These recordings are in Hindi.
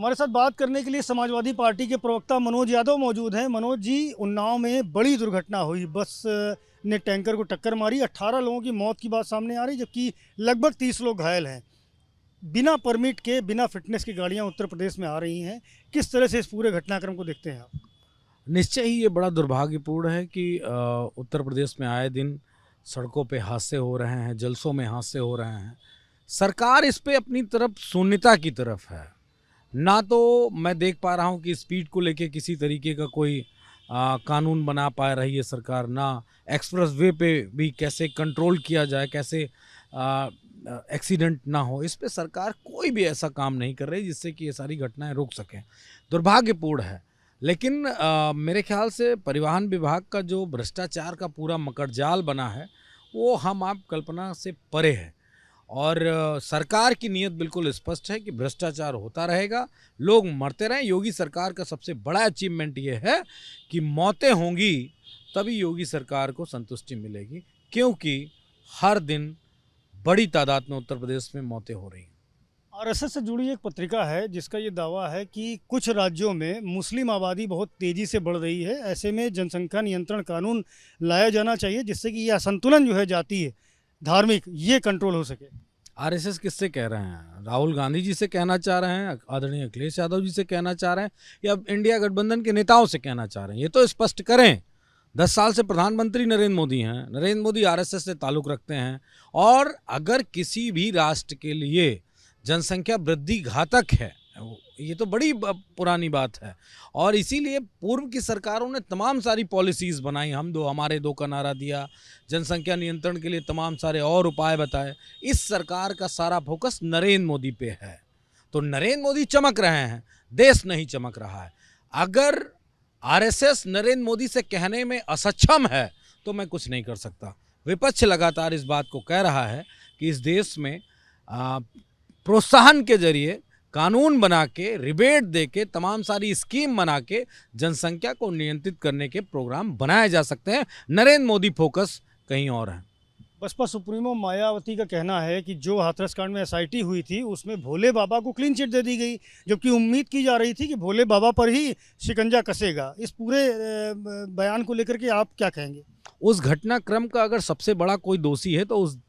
हमारे साथ बात करने के लिए समाजवादी पार्टी के प्रवक्ता मनोज यादव मौजूद हैं। मनोज जी, उन्नाव में बड़ी दुर्घटना हुई, बस ने टैंकर को टक्कर मारी, 18 लोगों की मौत की बात सामने आ रही, जबकि लगभग 30 लोग घायल हैं। बिना परमिट के, बिना फिटनेस की गाड़ियां उत्तर प्रदेश में आ रही हैं। किस तरह से इस पूरे घटनाक्रम को देखते हैं आप? निश्चय ही ये बड़ा दुर्भाग्यपूर्ण है कि उत्तर प्रदेश में आए दिन सड़कों पे हादसे हो रहे हैं, जलसों में हादसे हो रहे हैं। सरकार इस पे अपनी तरफ शून्यता की तरफ है। ना तो मैं देख पा रहा हूँ कि स्पीड को लेके किसी तरीके का कोई कानून बना पा रही है सरकार, ना एक्सप्रेस वे पे भी कैसे कंट्रोल किया जाए, कैसे एक्सीडेंट ना हो, इस पे सरकार कोई भी ऐसा काम नहीं कर रही जिससे कि ये सारी घटनाएं रोक सकें। दुर्भाग्यपूर्ण है। लेकिन मेरे ख्याल से परिवहन विभाग का जो भ्रष्टाचार का पूरा मकड़जाल बना है वो हम आप कल्पना से परे है। और सरकार की नीयत बिल्कुल स्पष्ट है कि भ्रष्टाचार होता रहेगा, लोग मरते रहें। योगी सरकार का सबसे बड़ा अचीवमेंट ये है कि मौतें होंगी तभी योगी सरकार को संतुष्टि मिलेगी, क्योंकि हर दिन बड़ी तादाद में उत्तर प्रदेश में मौतें हो रही हैं। आरएसएस से जुड़ी एक पत्रिका है जिसका ये दावा है कि कुछ राज्यों में मुस्लिम आबादी बहुत तेज़ी से बढ़ रही है। ऐसे में जनसंख्या नियंत्रण कानून लाया जाना चाहिए जिससे कि ये असंतुलन जो है जातीय धार्मिक, ये कंट्रोल हो सके। आरएसएस किससे कह रहे हैं? राहुल गांधी जी से कहना चाह रहे हैं, आदरणीय अखिलेश यादव जी से कहना चाह रहे हैं, या इंडिया गठबंधन के नेताओं से कहना चाह रहे हैं? ये तो स्पष्ट करें। 10 साल से प्रधानमंत्री नरेंद्र मोदी हैं। नरेंद्र मोदी आरएसएस से ताल्लुक़ रखते हैं, और अगर किसी भी राष्ट्र के लिए जनसंख्या वृद्धि घातक है, ये तो बड़ी पुरानी बात है। और इसीलिए पूर्व की सरकारों ने तमाम सारी पॉलिसीज़ बनाई, हम दो हमारे दो का नारा दिया, जनसंख्या नियंत्रण के लिए तमाम सारे और उपाय बताए। इस सरकार का सारा फोकस नरेंद्र मोदी पे है। तो नरेंद्र मोदी चमक रहे हैं, देश नहीं चमक रहा है। अगर आरएसएस नरेंद्र मोदी से कहने में असक्षम है तो मैं कुछ नहीं कर सकता। विपक्ष लगातार इस बात को कह रहा है कि इस देश में प्रोत्साहन के जरिए कानून बना के, रिबेट दे के, तमाम सारी स्कीम बना के जनसंख्या को नियंत्रित करने के प्रोग्राम बनाए जा सकते हैं। नरेंद्र मोदी फोकस कहीं और है। बसपा सुप्रीमो मायावती का कहना है कि जो हाथरस कांड में एसआईटी हुई थी उसमें भोले बाबा को क्लीन चिट दे दी गई, जबकि उम्मीद की जा रही थी कि भोले बाबा पर ही शिकंजा कसेगा। इस पूरे बयान को लेकर के आप क्या कहेंगे? उस घटनाक्रम का अगर सबसे बड़ा कोई दोषी है तो उस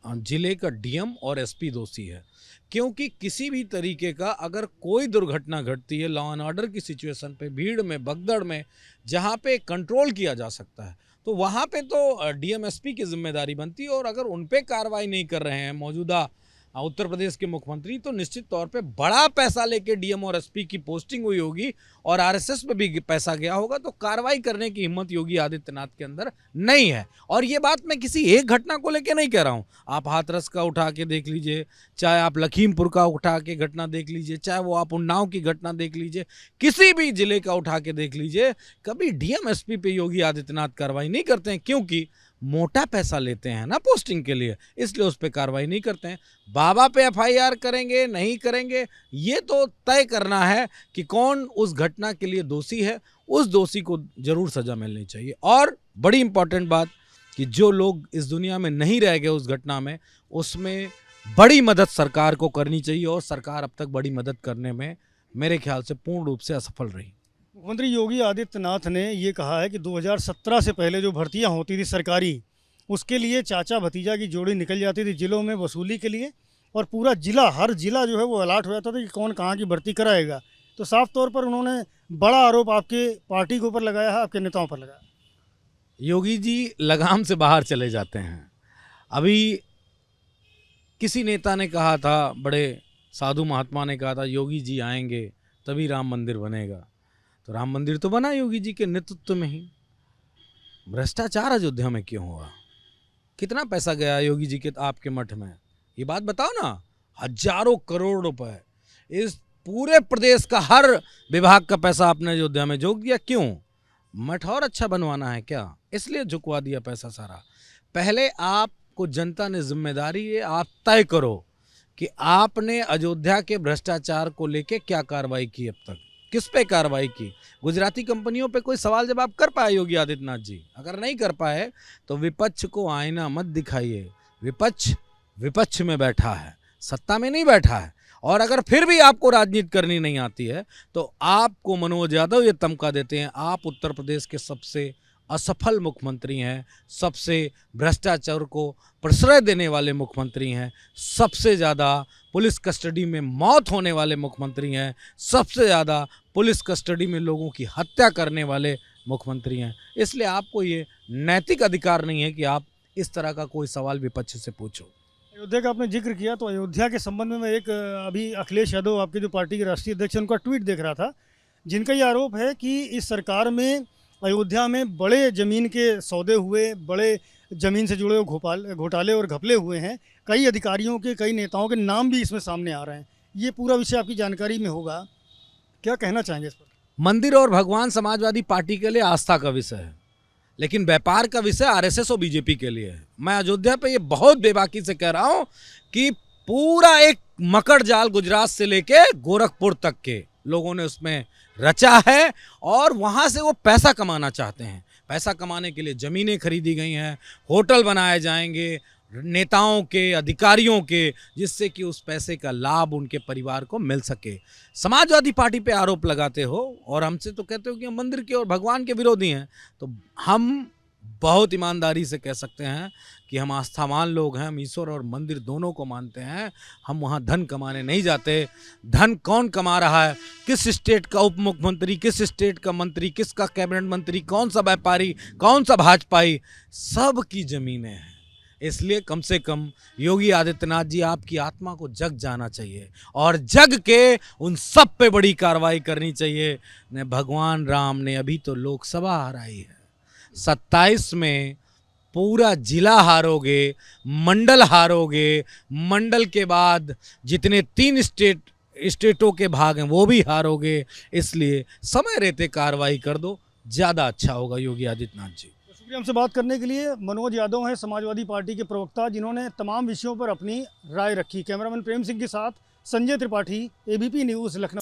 जिले का डीएम और एसपी दोषी है, क्योंकि किसी भी तरीके का अगर कोई दुर्घटना घटती है लॉ एंड ऑर्डर की सिचुएशन पे, भीड़ में, भगदड़ में, जहाँ पे कंट्रोल किया जा सकता है, तो वहाँ पे तो डीएम एसपी की जिम्मेदारी बनती है। और अगर उन पे कार्रवाई नहीं कर रहे हैं मौजूदा उत्तर प्रदेश के मुख्यमंत्री, तो निश्चित तौर पे बड़ा पैसा लेके डीएम और एसपी की पोस्टिंग हुई होगी और आरएसएस में भी पैसा गया होगा, तो कार्रवाई करने की हिम्मत योगी आदित्यनाथ के अंदर नहीं है। और ये बात मैं किसी एक घटना को लेके नहीं कह रहा हूँ। आप हाथरस का उठा के देख लीजिए, चाहे आप लखीमपुर का उठा के घटना देख लीजिए, चाहे वो आप उन्नाव की घटना देख लीजिए, किसी भी जिले का उठा के देख लीजिए, कभी डीएम एसपी पे योगी आदित्यनाथ कार्रवाई नहीं करते हैं, क्योंकि मोटा पैसा लेते हैं ना पोस्टिंग के लिए, इसलिए उस पर कार्रवाई नहीं करते हैं। बाबा पे एफआईआर करेंगे नहीं करेंगे, ये तो तय करना है कि कौन उस घटना के लिए दोषी है। उस दोषी को जरूर सजा मिलनी चाहिए। और बड़ी इंपॉर्टेंट बात कि जो लोग इस दुनिया में नहीं रह गए उस घटना में, उसमें बड़ी मदद सरकार को करनी चाहिए, और सरकार अब तक बड़ी मदद करने में मेरे ख्याल से पूर्ण रूप से असफल रही। मुख्यमंत्री योगी आदित्यनाथ ने ये कहा है कि 2017 से पहले जो भर्तियां होती थी सरकारी, उसके लिए चाचा भतीजा की जोड़ी निकल जाती थी जिलों में वसूली के लिए, और पूरा जिला, हर जिला जो है वो अलर्ट हो जाता था कि कौन कहाँ की भर्ती कराएगा। तो साफ तौर पर उन्होंने बड़ा आरोप आपके पार्टी के ऊपर लगाया है, आपके नेताओं पर लगाया। योगी जी लगाम से बाहर चले जाते हैं। अभी किसी नेता ने कहा था, बड़े साधु महात्मा ने कहा था, योगी जी आएंगे तभी राम मंदिर बनेगा। तो राम मंदिर तो बना योगी जी के नेतृत्व में ही। भ्रष्टाचार अयोध्या में क्यों हुआ? कितना पैसा गया योगी जी के आपके मठ में? ये बात बताओ ना। हजारों करोड़ रुपए, इस पूरे प्रदेश का हर विभाग का पैसा आपने अयोध्या में झोंक दिया। क्यों? मठ और अच्छा बनवाना है क्या? इसलिए झुकवा दिया पैसा सारा। पहले आपको जनता ने जिम्मेदारी है, आप तय करो कि आपने अयोध्या के भ्रष्टाचार को लेके क्या कार्रवाई की अब तक, किस पे कार्रवाई की। गुजराती कंपनियों पे कोई सवाल जवाब कर पाए योगी आदित्यनाथ जी? अगर नहीं कर पाए तो विपक्ष को आईना मत दिखाइए। विपक्ष विपक्ष में बैठा है, सत्ता में नहीं बैठा है। और अगर फिर भी आपको राजनीति करनी नहीं आती है तो आपको मनोज यादव ये तमका देते हैं, आप उत्तर प्रदेश के सबसे असफल मुख्यमंत्री हैं, सबसे भ्रष्टाचार को प्रश्रय देने वाले मुख्यमंत्री हैं, सबसे ज़्यादा पुलिस कस्टडी में मौत होने वाले मुख्यमंत्री हैं, सबसे ज़्यादा पुलिस कस्टडी में लोगों की हत्या करने वाले मुख्यमंत्री हैं। इसलिए आपको ये नैतिक अधिकार नहीं है कि आप इस तरह का कोई सवाल विपक्ष से पूछो। अयोध्या का आपने जिक्र किया तो अयोध्या के संबंध में मैं एक अभी अखिलेश यादव आपके जो पार्टी के राष्ट्रीय अध्यक्ष हैं उनका ट्वीट देख रहा था, जिनका ये आरोप है कि इस सरकार में अयोध्या में बड़े ज़मीन के सौदे हुए, बड़े ज़मीन से जुड़े हुए घोटाले और घपले हुए हैं, कई अधिकारियों के, कई नेताओं के नाम भी इसमें सामने आ रहे हैं। ये पूरा विषय आपकी जानकारी में होगा, क्या कहना चाहेंगे इस पर? मंदिर और भगवान समाजवादी पार्टी के लिए आस्था का विषय है, लेकिन व्यापार का विषय आरएसएस और बीजेपी के लिए है। मैं अयोध्या पे ये बहुत बेबाकी से कह रहा हूँ कि पूरा एक मकड़ जाल गुजरात से लेके गोरखपुर तक के लोगों ने उसमें रचा है और वहाँ से वो पैसा कमाना चाहते हैं। पैसा कमाने के लिए ज़मीनें खरीदी गई हैं, होटल बनाए जाएंगे नेताओं के, अधिकारियों के, जिससे कि उस पैसे का लाभ उनके परिवार को मिल सके। समाजवादी पार्टी पे आरोप लगाते हो और हमसे तो कहते हो कि हम मंदिर के और भगवान के विरोधी हैं, तो हम बहुत ईमानदारी से कह सकते हैं कि हम आस्थावान लोग हैं, हम ईश्वर और मंदिर दोनों को मानते हैं। हम वहाँ धन कमाने नहीं जाते। धन कौन कमा रहा है, किस स्टेट का उप मुख्यमंत्री, किस स्टेट का मंत्री, किसका कैबिनेट मंत्री, कौन सा व्यापारी, कौन सा भाजपाई, सब की ज़मीनें हैं। इसलिए कम से कम योगी आदित्यनाथ जी, आपकी आत्मा को जग जाना चाहिए और जग के उन सब पे बड़ी कार्रवाई करनी चाहिए। ने भगवान राम ने अभी तो लोकसभा हराई है, 27 में पूरा जिला हारोगे, मंडल हारोगे, मंडल के बाद जितने 3 स्टेटों के भाग हैं वो भी हारोगे। इसलिए समय रहते कार्रवाई कर दो, ज़्यादा अच्छा होगा योगी आदित्यनाथ जी। शुक्रिया हमसे बात करने के लिए। मनोज यादव हैं समाजवादी पार्टी के प्रवक्ता, जिन्होंने तमाम विषयों पर अपनी राय रखी। कैमरामैन प्रेम सिंह के साथ संजय त्रिपाठी, एबीपी न्यूज़, लखनऊ।